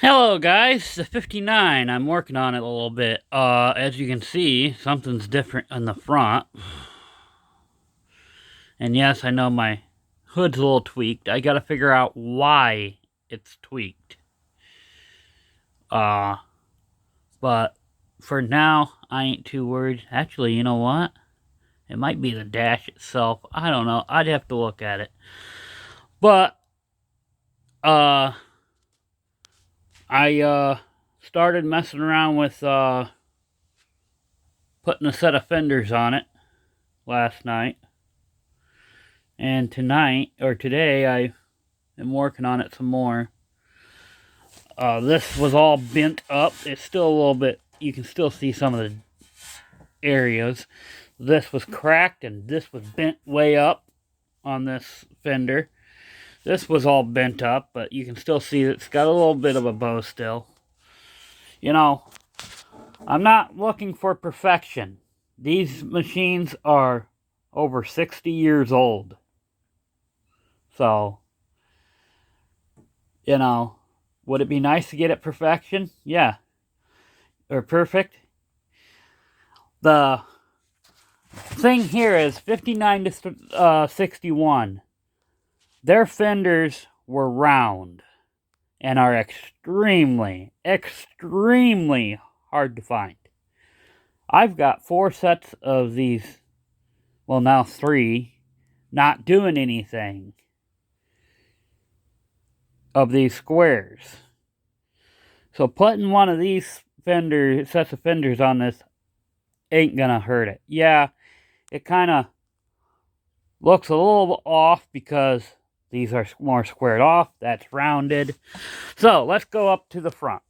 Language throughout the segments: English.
Hello guys, the 59. I'm working on it a little bit. As you can see, something's different on the front. And yes, I know my hood's a little tweaked. I gotta figure out why it's tweaked. But for now, I ain't too worried. Actually, you know what? It might be the dash itself. I don't know. I'd have to look at it. But, I started messing around with, putting a set of fenders on it last night. And tonight, or today, I am working on it some more. This was all bent up. It's still a little bit, you can still see some of the areas. This was cracked and this was bent way up on this fender. This was all bent up, but you can still see it's got a little bit of a bow still. You know, I'm not looking for perfection. These machines are over 60 years old. So, you know, would it be nice to get it perfection? Yeah. Or perfect? The thing here is 59 to 61. Their fenders were round and are extremely, extremely hard to find. I've got 4 sets of these, well now 3, not doing anything, of these squares. So putting one of these sets of fenders on this ain't gonna hurt it. Yeah, it kind of looks a little off because these are more squared off. That's rounded. So let's go up to the front.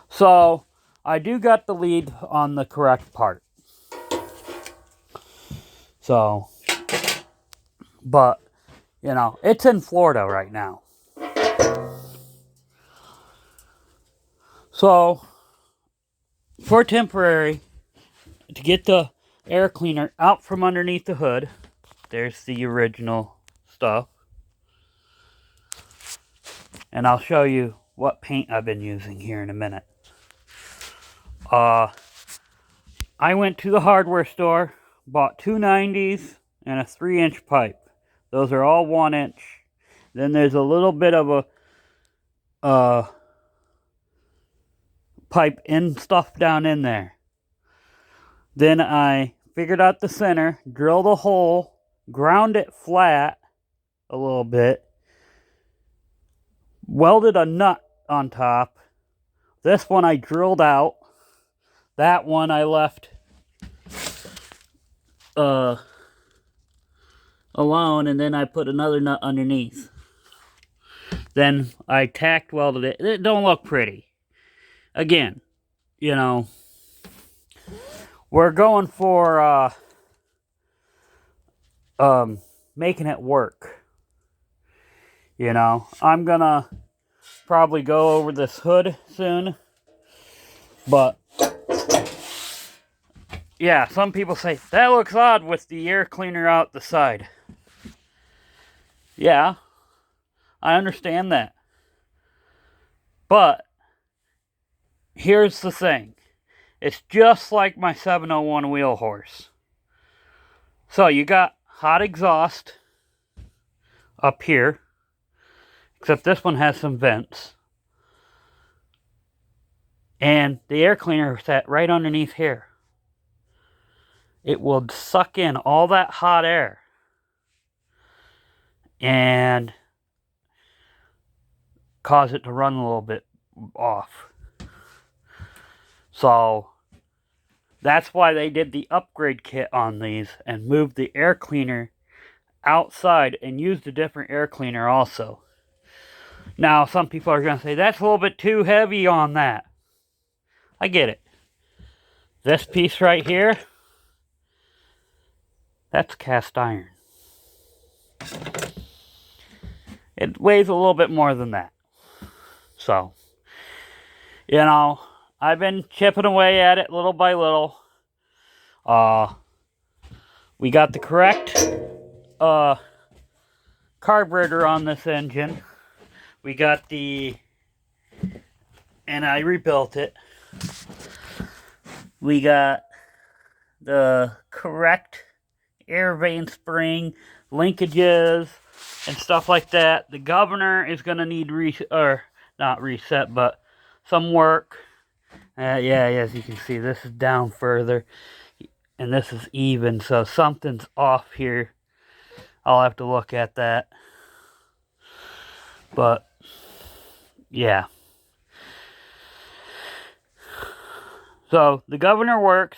So I do got the lead on the correct part. So, but, you know, it's in Florida right now. So, for temporary, to get the air cleaner out from underneath the hood, there's the original stuff. And I'll show you what paint I've been using here in a minute. I went to the hardware store, bought 2 90s and a 3-inch pipe. Those are all 1 inch. Then there's a little bit of a pipe and stuff down in there. Then I figured out the center, drilled a hole, ground it flat a little bit, welded a nut on top. This one I drilled out. That one I left alone, and then I put another nut underneath. Then I tack welded it. It don't look pretty. Again, you know, we're going for making it work. You know, I'm gonna probably go over this hood soon, but yeah, some people say that looks odd with the air cleaner out the side. Yeah, I understand that. But here's the thing. It's just like my 701 wheel horse. So you got hot exhaust up here, except this one has some vents. And the air cleaner is set right underneath here. It will suck in all that hot air and cause it to run a little bit off. So that's why they did the upgrade kit on these and moved the air cleaner outside and used a different air cleaner also. Now, some people are going to say, that's a little bit too heavy on that. I get it. This piece right here, that's cast iron. It weighs a little bit more than that. So, you know, I've been chipping away at it little by little. We got the correct carburetor on this engine. We got the and I rebuilt it. We got the correct air vane spring, linkages, and stuff like that. The governor is going to need not reset, but some work. Yeah, as you can see, this is down further, and this is even, so something's off here. I'll have to look at that. But, yeah. So, the governor works.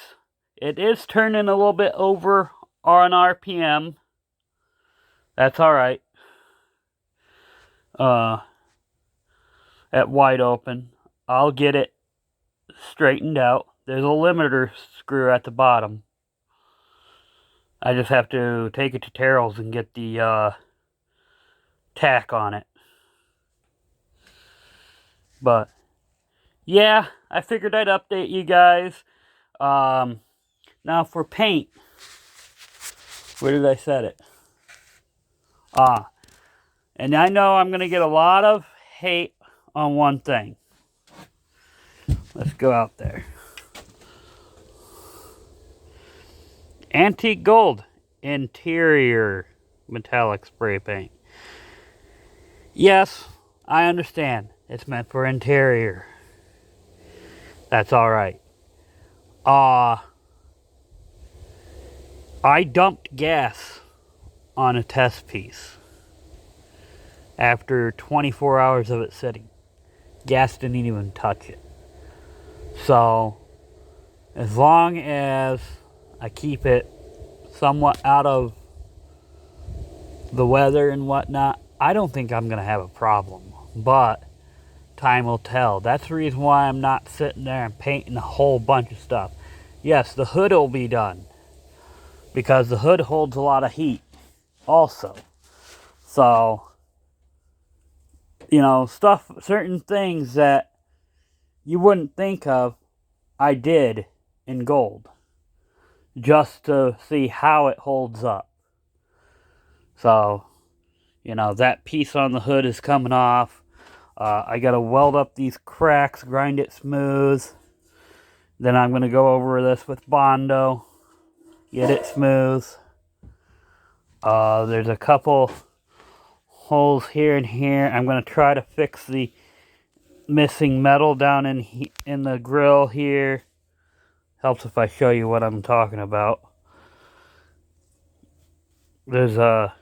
It is turning a little bit over on RPM. That's alright. At wide open. I'll get it straightened out. There's a limiter screw at the bottom. I just have to take it to Terrell's and get the tack on it. But yeah, I figured I'd update you guys. Now for paint. Where did I set it? And I know I'm going to get a lot of hate on one thing. Let's go out there. Antique Gold interior metallic spray paint. Yes, I understand. It's meant for interior. That's alright. I dumped gas on a test piece after 24 hours of it sitting. Gas didn't even touch it. So, as long as I keep it somewhat out of the weather and whatnot, I don't think I'm going to have a problem. But time will tell. That's the reason why I'm not sitting there and painting a whole bunch of stuff. Yes, the hood will be done, because the hood holds a lot of heat also. So, you know, certain things that you wouldn't think of, I did in gold, just to see how it holds up. So, you know, that piece on the hood is coming off. I got to weld up these cracks, grind it smooth. Then I'm going to go over this with Bondo, get it smooth. There's a couple holes here and here. I'm going to try to fix the missing metal down in the grill here. Helps if I show you what I'm talking about. There's a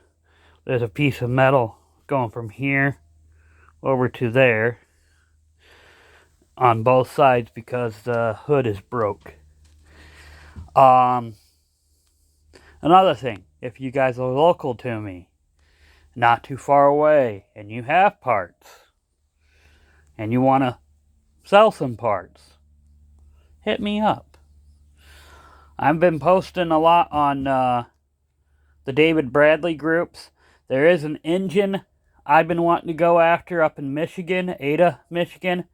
piece of metal going from here over to there on both sides because the hood is broke. Another thing, if you guys are local to me, not too far away, and you have parts, and you want to sell some parts, hit me up. I've been posting a lot on the David Bradley groups. There is an engine I've been wanting to go after up in Michigan, Ada, Michigan.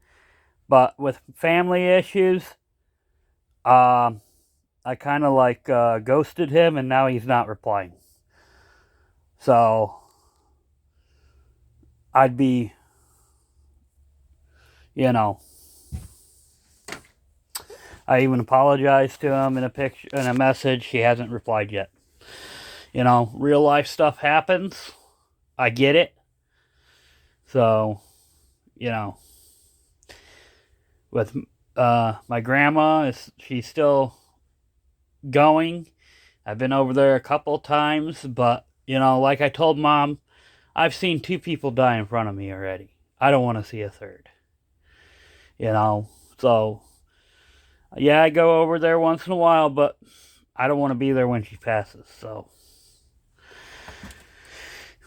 But with family issues, I kind of ghosted him, and now he's not replying. So, I'd be, you know, I even apologized to him in a message. He hasn't replied yet. You know, real life stuff happens. I get it. So, you know, with my grandma, she's still going. I've been over there a couple times, but, you know, like I told Mom, I've seen 2 people die in front of me already. I don't want to see a third. You know, so, yeah, I go over there once in a while, but I don't want to be there when she passes, so.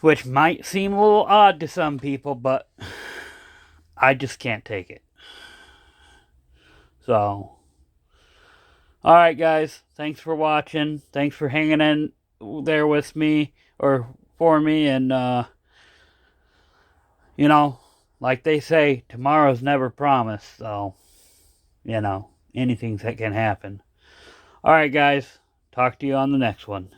Which might seem a little odd to some people, but I just can't take it. So, alright guys, thanks for watching. Thanks for hanging in there with me, or for me, and, you know, like they say, tomorrow's never promised, so, you know, anything that can happen. Alright guys, talk to you on the next one.